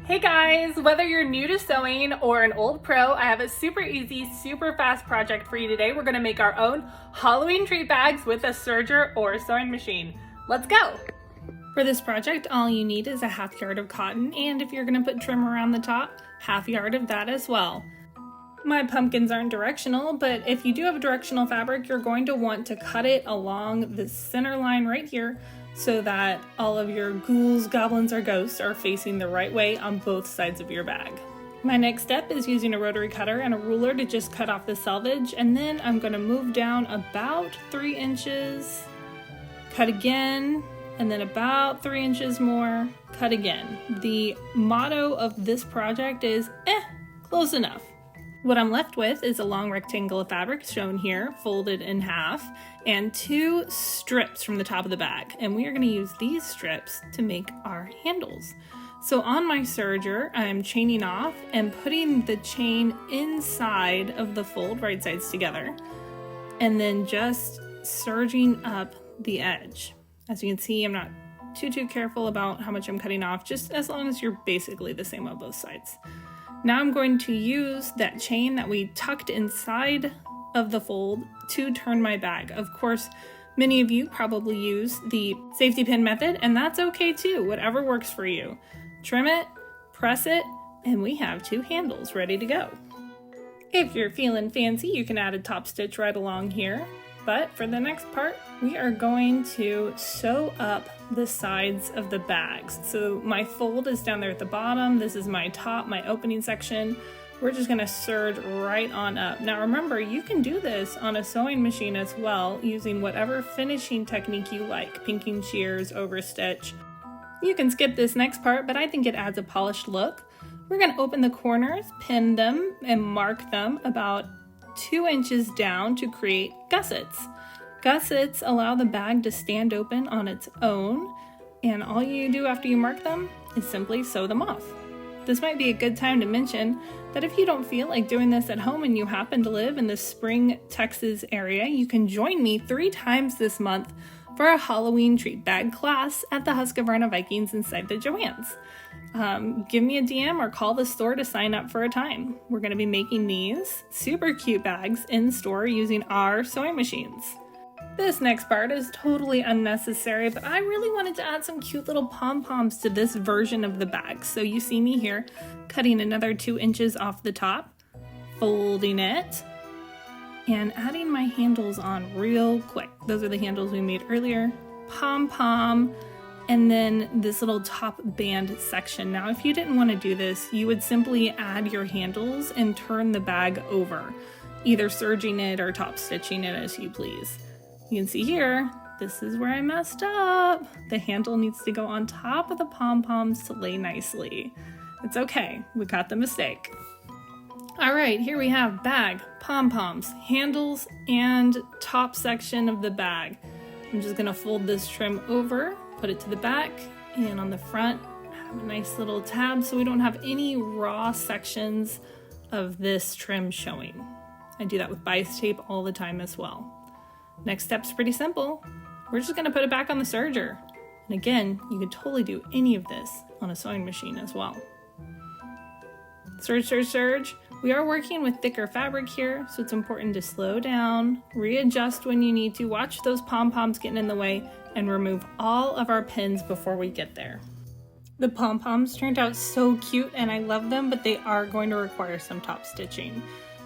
Hey guys, whether you're new to sewing or an old pro, I have a super easy, super fast project for you today. We're gonna make our own Halloween treat bags with a serger or sewing machine. Let's go! For this project, all you need is a half yard of cotton, and if you're gonna put trim around the top, half yard of that as well. My pumpkins aren't directional, but if you do have a directional fabric, you're going to want to cut it along the center line right here so that all of your ghouls, goblins, or ghosts are facing the right way on both sides of your bag. My next step is using a rotary cutter and a ruler to just cut off the selvage, and then I'm going to move down about 3 inches, cut again, and then about 3 inches more, cut again. The motto of this project is, close enough. What I'm left with is a long rectangle of fabric shown here, folded in half, and 2 strips from the top of the bag. And we are going to use these strips to make our handles. So on my serger, I'm chaining off and putting the chain inside of the fold, right sides together, and then just serging up the edge. As you can see, I'm not too careful about how much I'm cutting off, just as long as you're basically the same on both sides. Now I'm going to use that chain that we tucked inside of the fold to turn my bag. Of course, many of you probably use the safety pin method, and that's okay too, whatever works for you. Trim it, press it, and we have 2 handles ready to go. If you're feeling fancy, you can add a top stitch right along here. But for the next part, we are going to sew up the sides of the bags. So my fold is down there at the bottom. This is my top, my opening section. We're just gonna serge right on up. Now remember, you can do this on a sewing machine as well, using whatever finishing technique you like, pinking shears, overstitch. You can skip this next part, but I think it adds a polished look. We're gonna open the corners, pin them, and mark them about 2 inches down to create gussets. Gussets allow the bag to stand open on its own, and all you do after you mark them is simply sew them off. This might be a good time to mention that if you don't feel like doing this at home and you happen to live in the Spring, Texas area, you can join me 3 times this month for a Halloween treat bag class at the Husqvarna Vikings inside the Joann's. Give me a DM or call the store to sign up for a time. We're going to be making these super cute bags in store using our sewing machines. This next part is totally unnecessary, but I really wanted to add some cute little pom-poms to this version of the bag. So you see me here cutting another 2 inches off the top, folding it, and adding my handles on real quick. Those are the handles we made earlier. Pom-pom, and then this little top band section. Now, if you didn't want to do this, you would simply add your handles and turn the bag over, either serging it or top stitching it as you please. You can see here, this is where I messed up. The handle needs to go on top of the pom-poms to lay nicely. It's okay, we got the mistake. All right, here we have bag, pom-poms, handles, and top section of the bag. I'm just gonna fold this trim over, put it to the back, and on the front, have a nice little tab so we don't have any raw sections of this trim showing. I do that with bias tape all the time as well. Next step's pretty simple. We're just gonna put it back on the serger. And again, you can totally do any of this on a sewing machine as well. Serge, serge, serge. We are working with thicker fabric here, so it's important to slow down, readjust when you need to, watch those pom-poms getting in the way, and remove all of our pins before we get there. The pom-poms turned out so cute and I love them, but they are going to require some top stitching.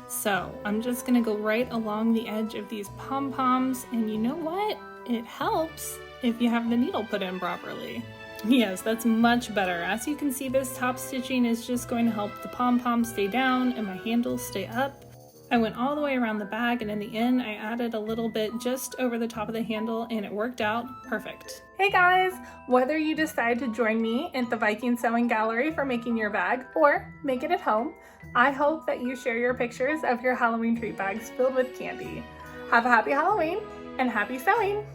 So I'm just gonna go right along the edge of these pom-poms, and you know what? It helps if you have the needle put in properly. Yes, that's much better. As you can see, this top stitching is just going to help the pom-poms stay down and my handles stay up. I went all the way around the bag, and in the end I added a little bit just over the top of the handle, and it worked out perfect. Hey guys! Whether you decide to join me at the Viking Sewing Gallery for making your bag or make it at home, I hope that you share your pictures of your Halloween treat bags filled with candy. Have a happy Halloween and happy sewing!